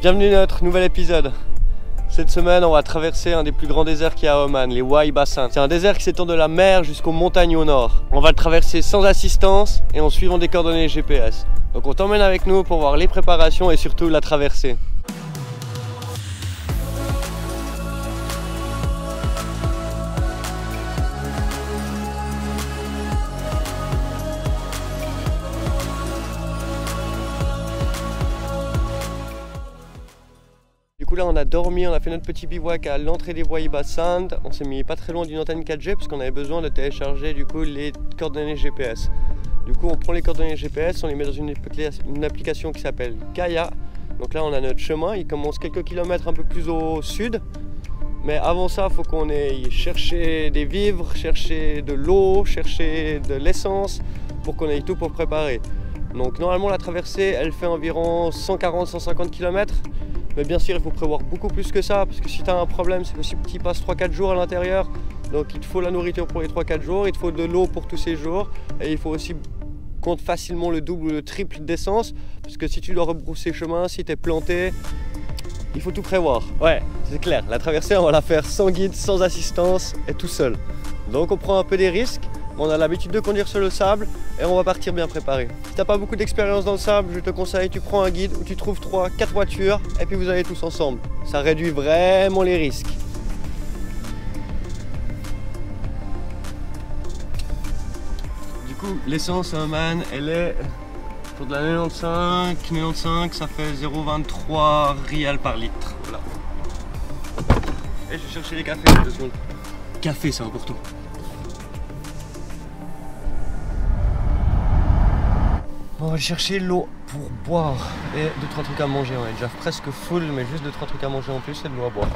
Bienvenue dans notre nouvel épisode. Cette semaine, on va traverser un des plus grands déserts qu'il y a à Oman, les Wahibah Sand. C'est un désert qui s'étend de la mer jusqu'aux montagnes au nord. On va le traverser sans assistance et en suivant des coordonnées GPS. Donc on t'emmène avec nous pour voir les préparations et surtout la traversée. Du coup là on a dormi, on a fait notre petit bivouac à l'entrée des Wahibah Sand. On s'est mis pas très loin d'une antenne 4G parce qu'on avait besoin de télécharger du coup les coordonnées GPS. Du coup on prend les coordonnées GPS, on les met dans une application qui s'appelle Gaia. Donc là on a notre chemin, il commence quelques kilomètres un peu plus au sud. Mais avant ça il faut qu'on aille chercher des vivres, chercher de l'eau, chercher de l'essence pour qu'on ait tout pour préparer. Donc normalement la traversée elle fait environ 140-150 km. Mais bien sûr, il faut prévoir beaucoup plus que ça, parce que si tu as un problème, c'est possible qu'il passe 3-4 jours à l'intérieur. Donc il te faut la nourriture pour les 3-4 jours, il te faut de l'eau pour tous ces jours, et il faut aussi compte facilement le double ou le triple d'essence, parce que si tu dois rebrousser chemin, si tu es planté, il faut tout prévoir. Ouais, c'est clair, la traversée, on va la faire sans guide, sans assistance, et tout seul. Donc on prend un peu des risques. On a l'habitude de conduire sur le sable et on va partir bien préparé. Si t'as pas beaucoup d'expérience dans le sable, je te conseille, tu prends un guide où tu trouves 3-4 voitures et puis vous allez tous ensemble. Ça réduit vraiment les risques. Du coup, l'essence à Oman, elle est pour de la 95, ça fait 0,23 rial par litre. Voilà. Et je vais chercher les cafés, 2 secondes. Café, c'est important. On va chercher l'eau pour boire et 2-3 trucs à manger. On est déjà presque full, mais juste 2-3 trucs à manger en plus et de l'eau à boire.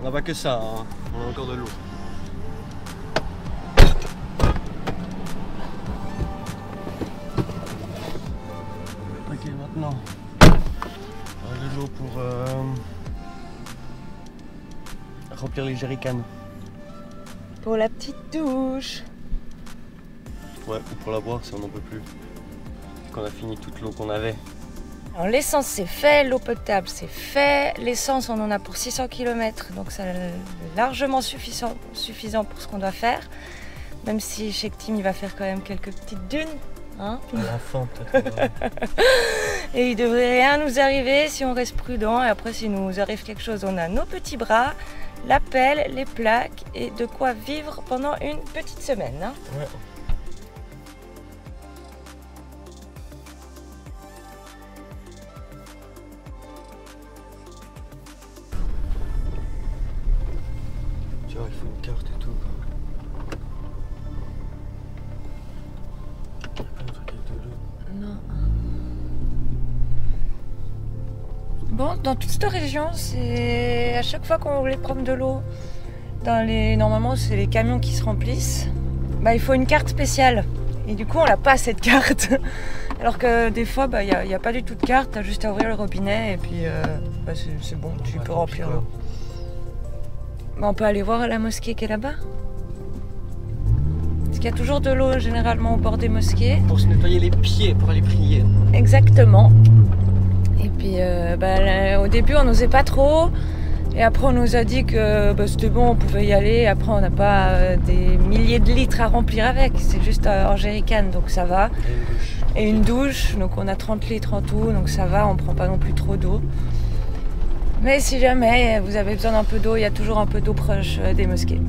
On n'a pas que ça, hein. On a encore de l'eau. Ok, maintenant, on a de l'eau pour remplir les jerrycans. Pour la petite douche. Ouais, ou pour la boire si on n'en peut plus. Qu'on a fini toute l'eau qu'on avait. Alors l'essence c'est fait, l'eau potable c'est fait. L'essence on en a pour 600 km, donc ça est largement suffisant pour ce qu'on doit faire. Même si chez Tim il va faire quand même quelques petites dunes. Hein, à la fin peut-être. Et il devrait rien nous arriver si on reste prudent. Et après s'il nous arrive quelque chose, on a nos petits bras, la pelle, les plaques et de quoi vivre pendant une petite semaine. Hein. Ouais. Tu vois, il faut une carte et tout. Non. Bon, dans toute cette région, c'est à chaque fois qu'on voulait prendre de l'eau, normalement c'est les camions qui se remplissent, il faut une carte spéciale. Et du coup on n'a pas cette carte. Alors que des fois il n'y a pas du tout de carte, tu as juste à ouvrir le robinet et puis c'est bon, tu peux remplir l'eau. On peut aller voir la mosquée qui est là-bas. Parce qu'il y a toujours de l'eau généralement au bord des mosquées. Pour se nettoyer les pieds, pour aller prier. Exactement. Et puis au début on n'osait pas trop. Et après on nous a dit que c'était bon, on pouvait y aller. Après on n'a pas des milliers de litres à remplir avec. C'est juste en jerrycan, donc ça va. Et une douche, donc on a 30 litres en tout, donc ça va, on prend pas non plus trop d'eau. Mais si jamais vous avez besoin d'un peu d'eau, il y a toujours un peu d'eau proche des mosquées.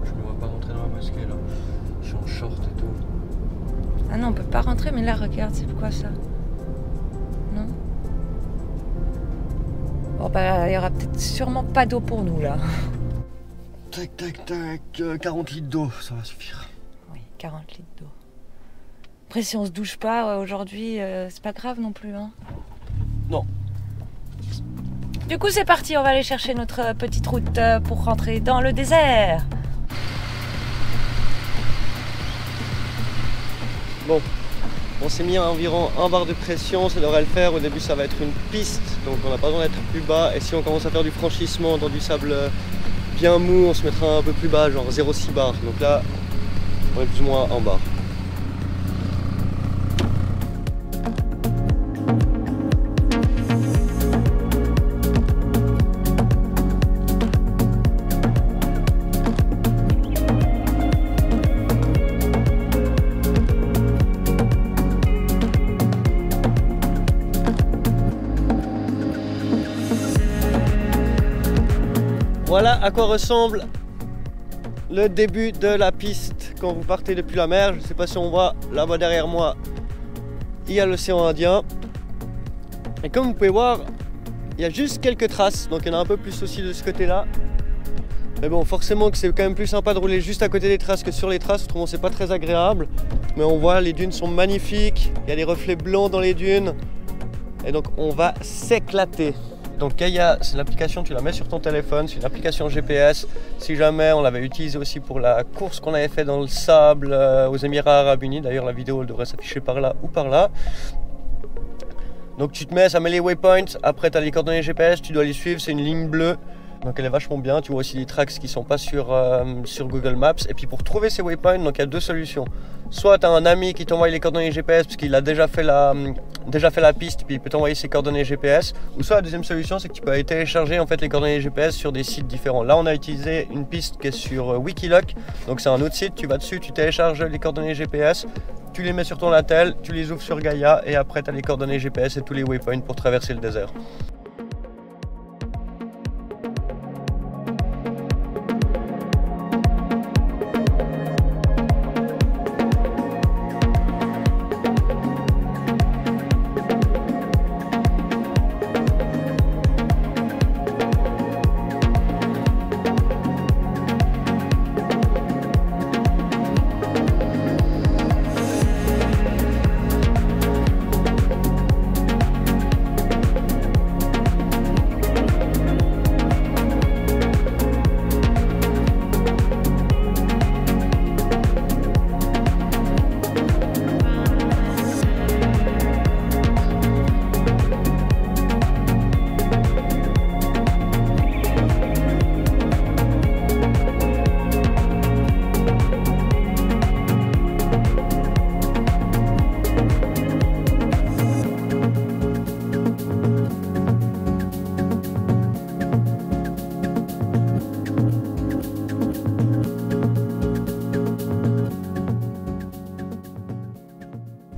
Je ne vois pas rentrer dans la mosquée là. Je suis en short et tout. Ah non, on peut pas rentrer, mais là regarde, c'est quoi ça? Non? Bon il y aura peut-être sûrement pas d'eau pour nous là. Tac tac tac, 40 litres d'eau, ça va suffire. Oui, 40 litres d'eau. Après si on se douche pas aujourd'hui, c'est pas grave non plus hein. Non. Du coup c'est parti, on va aller chercher notre petite route pour rentrer dans le désert. Bon, on s'est mis à environ 1 bar de pression, ça devrait le faire. Au début ça va être une piste, donc on n'a pas besoin d'être plus bas. Et si on commence à faire du franchissement dans du sable bien mou, on se mettra un peu plus bas, genre 0,6 bar. Donc là, on est plus ou moins en bar. Voilà à quoi ressemble le début de la piste quand vous partez depuis la mer. Je ne sais pas si on voit là-bas derrière moi, il y a l'océan Indien. Et comme vous pouvez voir, il y a juste quelques traces, donc il y en a un peu plus aussi de ce côté-là. Mais bon, forcément que c'est quand même plus sympa de rouler juste à côté des traces que sur les traces, autrement c'est pas très agréable. Mais on voit, les dunes sont magnifiques, il y a des reflets blancs dans les dunes. Et donc on va s'éclater. Donc Gaia, c'est l'application, tu la mets sur ton téléphone, c'est une application GPS. Si jamais on l'avait utilisée aussi pour la course qu'on avait fait dans le sable aux Émirats Arabes Unis, d'ailleurs la vidéo elle devrait s'afficher par là ou par là. Donc tu te mets, ça met les waypoints, après tu as les coordonnées GPS, tu dois les suivre, c'est une ligne bleue. Donc elle est vachement bien, tu vois aussi les tracks qui ne sont pas sur Google Maps. Et puis pour trouver ces waypoints, donc il y a deux solutions. Soit tu as un ami qui t'envoie les coordonnées GPS parce qu'il a déjà fait la piste, puis il peut t'envoyer ses coordonnées GPS. Ou soit la deuxième solution, c'est que tu peux aller télécharger en fait les coordonnées GPS sur des sites différents. Là on a utilisé une piste qui est sur Wikiloc, donc c'est un autre site, tu vas dessus, tu télécharges les coordonnées GPS, tu les mets sur ton attel, tu les ouvres sur Gaia et après tu as les coordonnées GPS et tous les waypoints pour traverser le désert.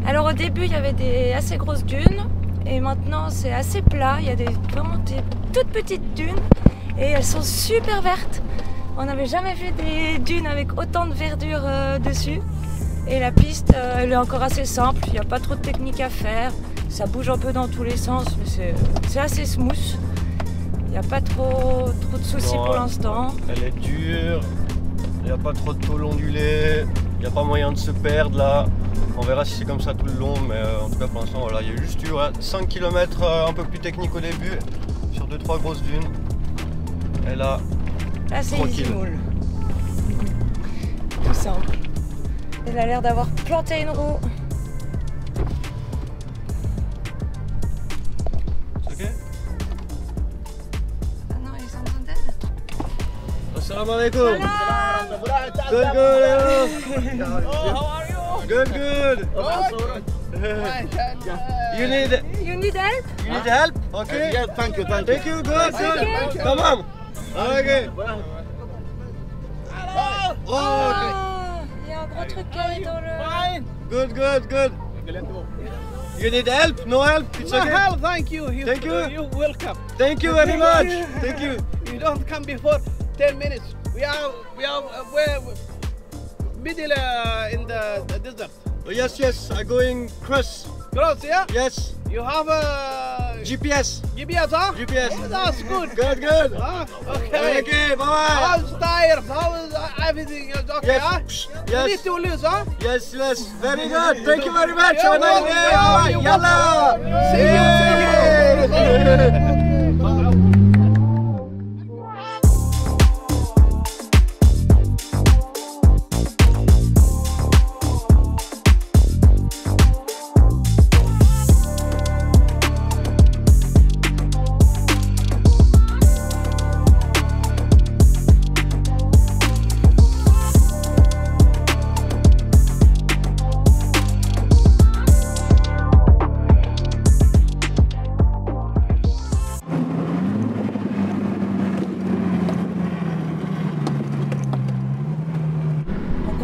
Alors au début il y avait des assez grosses dunes et maintenant c'est assez plat, il y a vraiment des toutes petites dunes et elles sont super vertes. On n'avait jamais vu des dunes avec autant de verdure dessus et la piste elle est encore assez simple, il n'y a pas trop de technique à faire, ça bouge un peu dans tous les sens mais c'est assez smooth, il n'y a pas trop de soucis pour l'instant. Elle est dure, il n'y a pas trop de tôle ondulée, il n'y a pas moyen de se perdre là. On verra si c'est comme ça tout le long, mais en tout cas pour l'instant voilà, il y a juste eu 5 km un peu plus technique au début sur 2-3 grosses dunes. Et là c'est tranquille. easy moule. Tout simple. Elle a l'air d'avoir planté une roue. C'est ok? Ah non, ils sont en d'aide. Assalamu alaikum. Good, good. Oh, how are you? Good, good. You need help? You need help? Okay. Yeah, thank you. Thank you. Good, good. Come on. Okay. Oh, okay. Il y a un gros truc qui est dans le... Good, good, good. You need help? No help? It's No okay. help, thank you. Thank you. You're welcome. Thank you very much. Thank you. You don't come before 10 minutes. We are middle in the desert. Oh, yes, I'm going cross. Cross, yeah? Yes. You have a GPS. GPS, huh? GPS. Oh, that's good. Good, good. Huh? Okay. Okay, bye-bye. How's tires? How is everything? Is okay, Yes. huh? You Yes. need to lose, huh? Yes, yes. Very good. Thank you very much. Have a You're nice welcome. day. Bye-bye. You're Yalla. welcome. See you.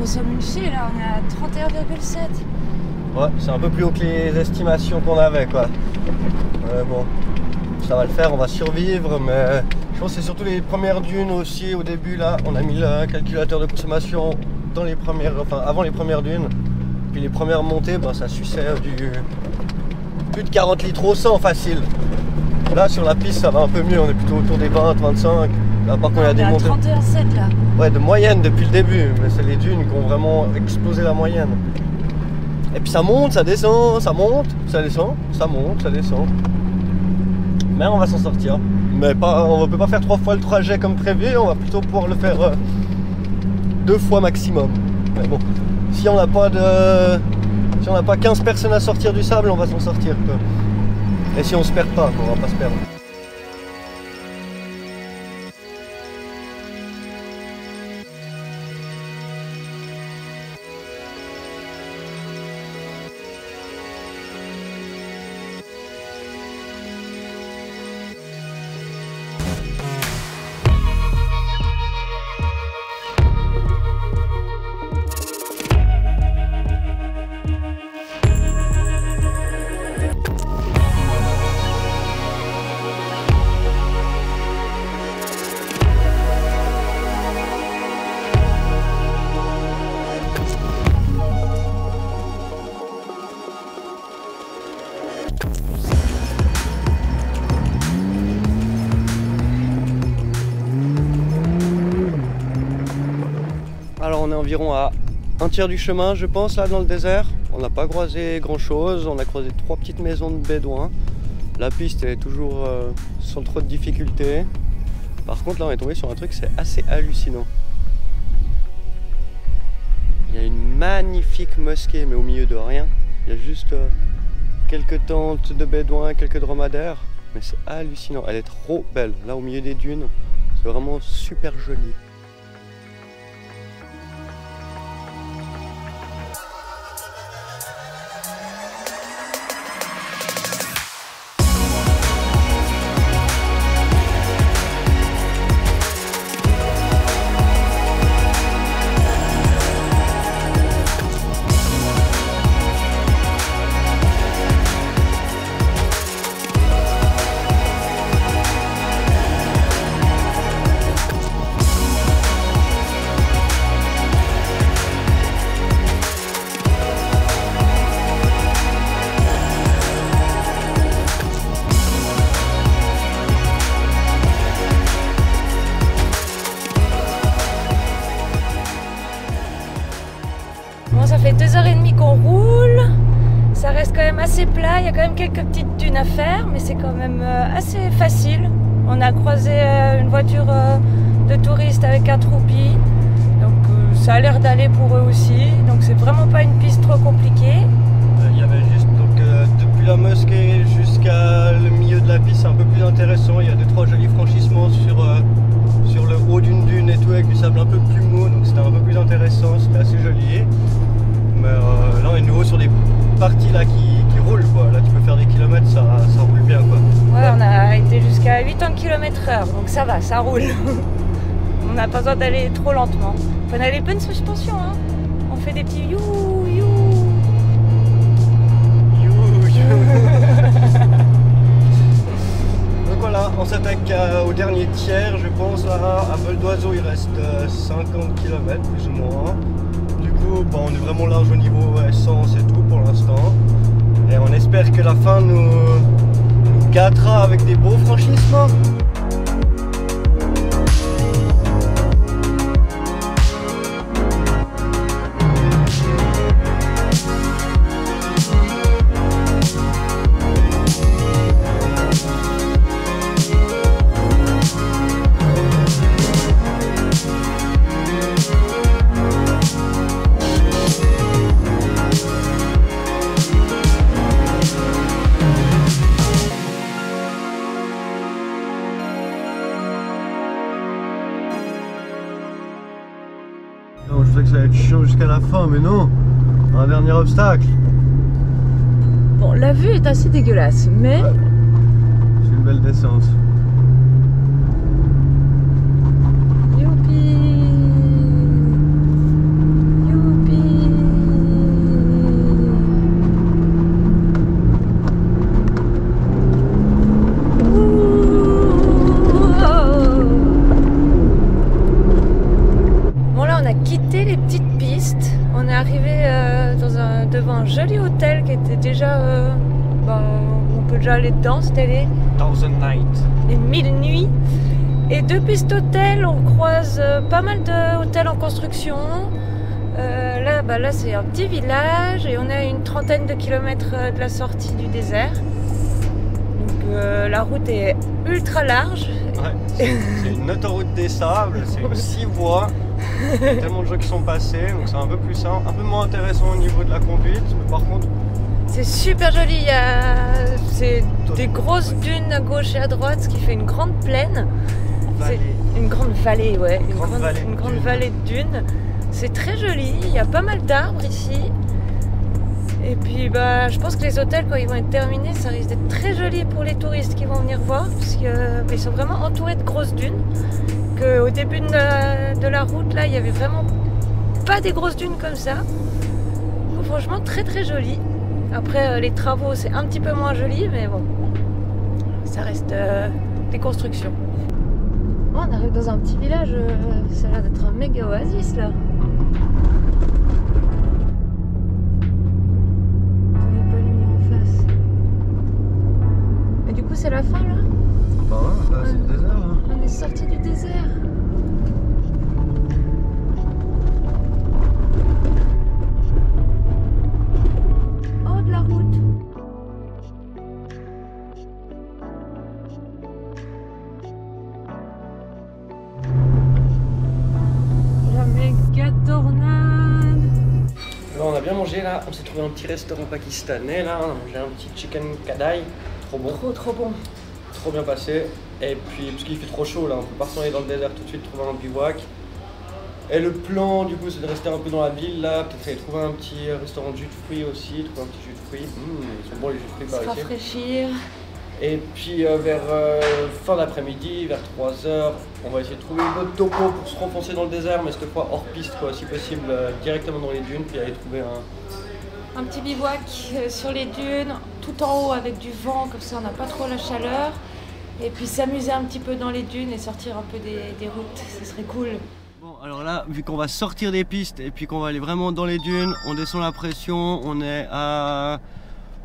consomme une fille, là on est à 31,7. Ouais, c'est un peu plus haut que les estimations qu'on avait quoi. Bon, ça va le faire, on va survivre, mais je pense que c'est surtout les premières dunes aussi. Au début là, on a mis le calculateur de consommation dans les premières, enfin avant les premières dunes. Puis les premières montées, ben, ça suçait du plus de 40 litres au 100 facile. Là sur la piste ça va un peu mieux, on est plutôt autour des 20, 25. Là par contre il y a des montées. 31,7 là. Ouais, de moyenne depuis le début, mais c'est les dunes qui ont vraiment explosé la moyenne. Et puis ça monte, ça descend, ça monte, ça descend, ça monte, ça descend. Mais on va s'en sortir. Mais pas, on ne peut pas faire 3 fois le trajet comme prévu, on va plutôt pouvoir le faire 2 fois maximum. Mais bon, si on n'a pas de, si on n'a pas 15 personnes à sortir du sable, on va s'en sortir quoi. Et si on se perd pas, on va pas se perdre. Alors on est environ à un tiers du chemin je pense là dans le désert. On n'a pas croisé grand chose, on a croisé 3 petites maisons de bédouins. La piste est toujours sans trop de difficultés. Par contre là on est tombé sur un truc, c'est assez hallucinant. Il y a une magnifique mosquée mais au milieu de rien. Il y a juste quelques tentes de bédouins, quelques dromadaires. Mais c'est hallucinant, elle est trop belle. Là au milieu des dunes, c'est vraiment super joli. Bon, ça fait 2h30 qu'on roule. Ça reste quand même assez plat. Il y a quand même quelques petites dunes à faire, mais c'est quand même assez facile. On a croisé une voiture de touristes avec un troupi. Donc ça a l'air d'aller pour eux aussi. Donc c'est vraiment pas une piste trop compliquée. Il y avait juste donc depuis la mosquée jusqu'à le milieu de la piste, c'est un peu plus intéressant. Il y a 2-3 jolis franchissements sur le haut d'une dune et tout avec du sable un peu plus mou, donc c'était un peu plus intéressant, c'était assez joli. Mais là on est nouveau sur des parties là qui roulent quoi. Là tu peux faire des kilomètres, ça roule bien quoi. Ouais, on a été jusqu'à 80 km/h, donc ça va, ça roule. On n'a pas besoin d'aller trop lentement. On a les bonnes suspensions, hein. On fait des petits you you. Donc voilà, on s'attaque au dernier tiers, je pense. Là, à vol d'oiseau, il reste 50 km plus ou moins. Du coup, bon, on est vraiment large au niveau essence et tout pour l'instant. Et on espère que la fin nous gâtera avec des beaux franchissements. Non, je sais que ça va être chaud jusqu'à la fin, mais non. Un dernier obstacle. Bon, la vue est assez dégueulasse, mais... Ouais. C'est une belle descente. Youpi. un joli hôtel qui était déjà... on peut déjà aller dedans, c'était les 1000 nuits. Et depuis cet hôtel, on croise pas mal d'hôtels en construction. Là c'est un petit village et on est à une trentaine de kilomètres de la sortie du désert. Donc la route est ultra large. Ouais, c'est une autoroute des sables, c'est une 6 voies. Il y a tellement de gens qui sont passés, donc c'est un peu plus simple, un peu moins intéressant au niveau de la conduite, mais par contre... C'est super joli, c'est des grosses dunes à gauche et à droite, ce qui fait une grande plaine. C'est une grande vallée, ouais, une grande vallée de dunes. C'est très joli, il y a pas mal d'arbres ici. Et puis je pense que les hôtels, quand ils vont être terminés, ça risque d'être très joli pour les touristes qui vont venir voir, parce qu'ils sont vraiment entourés de grosses dunes. Au début de la route, là, il n'y avait vraiment pas des grosses dunes comme ça. Donc, franchement, très très joli. Après, les travaux, c'est un petit peu moins joli, mais bon, ça reste des constructions. Oh, on arrive dans un petit village, ça a l'air d'être un méga oasis là. Du coup, c'est la fin là? Bah ouais, là c'est le désert là. On est sorti du désert. Oh, de la route. La méga tornade. Là on a bien mangé là, on s'est trouvé un petit restaurant pakistanais là, on a mangé un petit chicken kadai. Trop bon. Trop bon. Trop bien passé. Et puis, parce qu'il fait trop chaud là, on peut pas retourner dans le désert tout de suite, trouver un bivouac. Et le plan, du coup, c'est de rester un peu dans la ville là, peut-être aller trouver un petit restaurant de jus de fruits aussi, trouver un petit jus de fruits. Ils sont bons les jus de fruits par ici. Se rafraîchir. Et puis, vers fin d'après-midi, vers 3h, on va essayer de trouver une autre topo pour se renfoncer dans le désert, mais cette fois hors piste, quoi, si possible, directement dans les dunes, puis aller trouver un petit bivouac sur les dunes, tout en haut avec du vent, comme ça on n'a pas trop la chaleur. Et puis s'amuser un petit peu dans les dunes et sortir un peu des routes, ce serait cool. Bon, alors là, vu qu'on va sortir des pistes et puis qu'on va aller vraiment dans les dunes, on descend la pression, on est à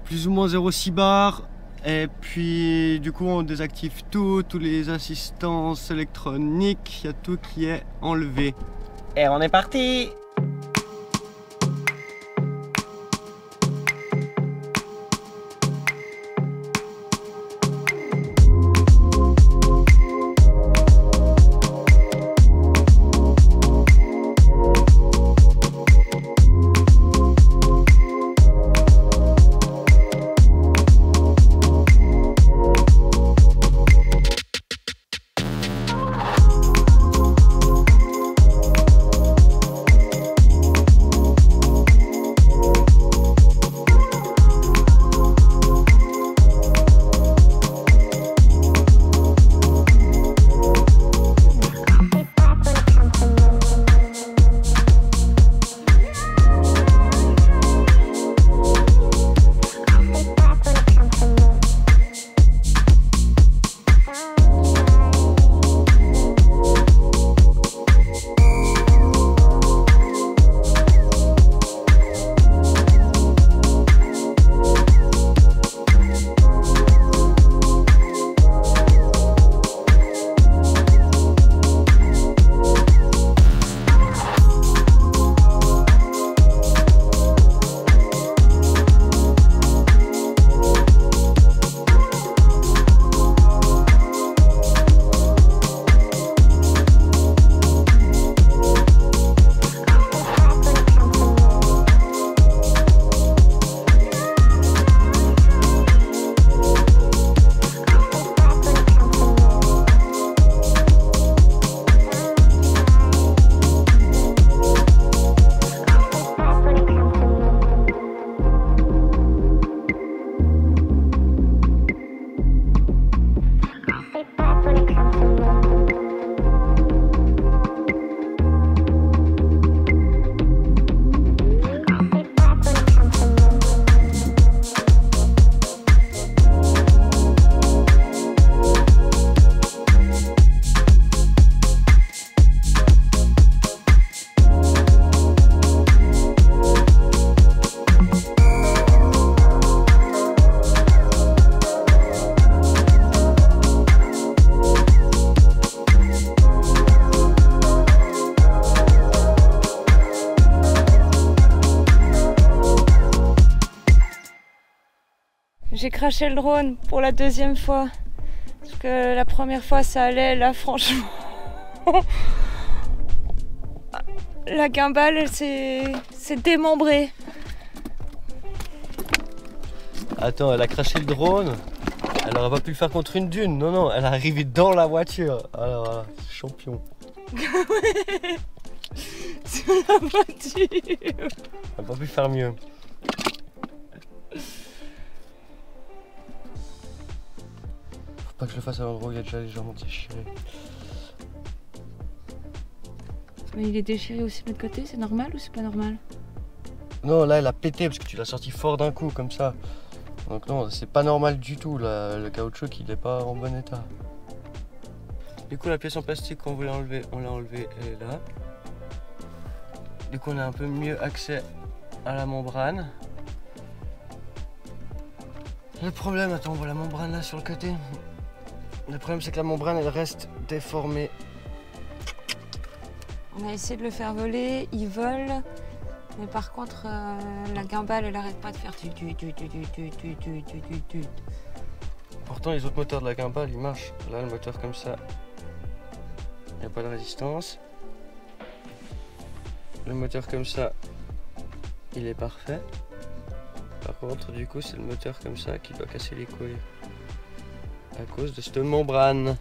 plus ou moins 0,6 bar. Et puis du coup on désactive tous les assistances électroniques, il y a tout qui est enlevé. Et on est parti! j'ai craché le drone pour la deuxième fois. Parce que la première fois ça allait, là franchement. La gimbal elle s'est démembrée. Attends, elle a craché le drone. Elle aurait pas pu le faire contre une dune. Non, non, elle est arrivée dans la voiture. Alors voilà, champion. Sur la voiture. Elle n'a pas pu faire mieux. Faut pas que je le fasse à l'endroit où il y a déjà les jambes déchirées. Mais il est déchiré aussi de l'autre côté, c'est normal ou c'est pas normal? Non, là elle a pété parce que tu l'as sorti fort d'un coup comme ça. Donc non, c'est pas normal du tout, là, le caoutchouc il est pas en bon état. Du coup la pièce en plastique qu'on voulait enlever, on l'a enlevée, elle est là. Du coup on a un peu mieux accès à la membrane. Le problème, attends, on voit la membrane là sur le côté. Le problème c'est que la membrane elle reste déformée. On a essayé de le faire voler, il vole. Mais par contre, la gimbal elle arrête pas de faire tu. Pourtant les autres moteurs de la gimbal ils marchent. Là le moteur comme ça, il n'y a pas de résistance. Le moteur comme ça, il est parfait. Par contre du coup c'est le moteur comme ça qui doit casser les couilles. À cause de cette membrane.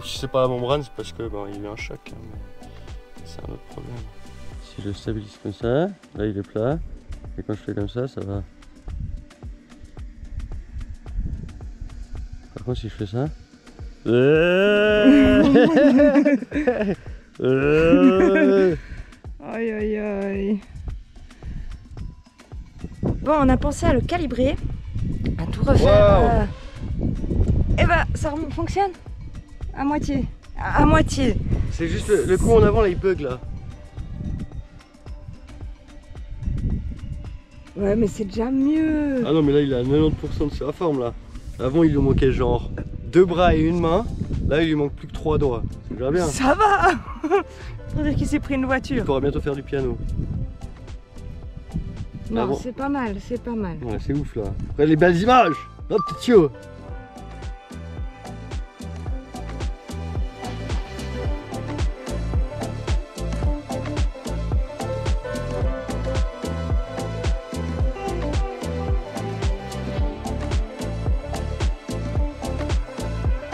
Si c'est pas la membrane c'est parce que il y a eu un choc. Hein, mais c'est un autre problème. Si je le stabilise comme ça, là il est plat. Et quand je fais comme ça, ça va. Par contre si je fais ça... Aïe aïe aïe. Bon, on a pensé à le calibrer, à tout refaire. Et bah ça fonctionne à moitié. À moitié. C'est juste le coup en avant là il bug là. Ouais mais c'est déjà mieux. Ah non mais là il a 90% de sa forme là. Avant il lui manquait genre 2 bras et une main. Là il lui manque plus que 3 doigts. C'est déjà bien. Ça va. Faut dire qu'il s'est pris une voiture. Il pourra bientôt faire du piano. Non, Ah bon, c'est pas mal, c'est pas mal. ouais, c'est ouf là. Après les belles images. Hop, petit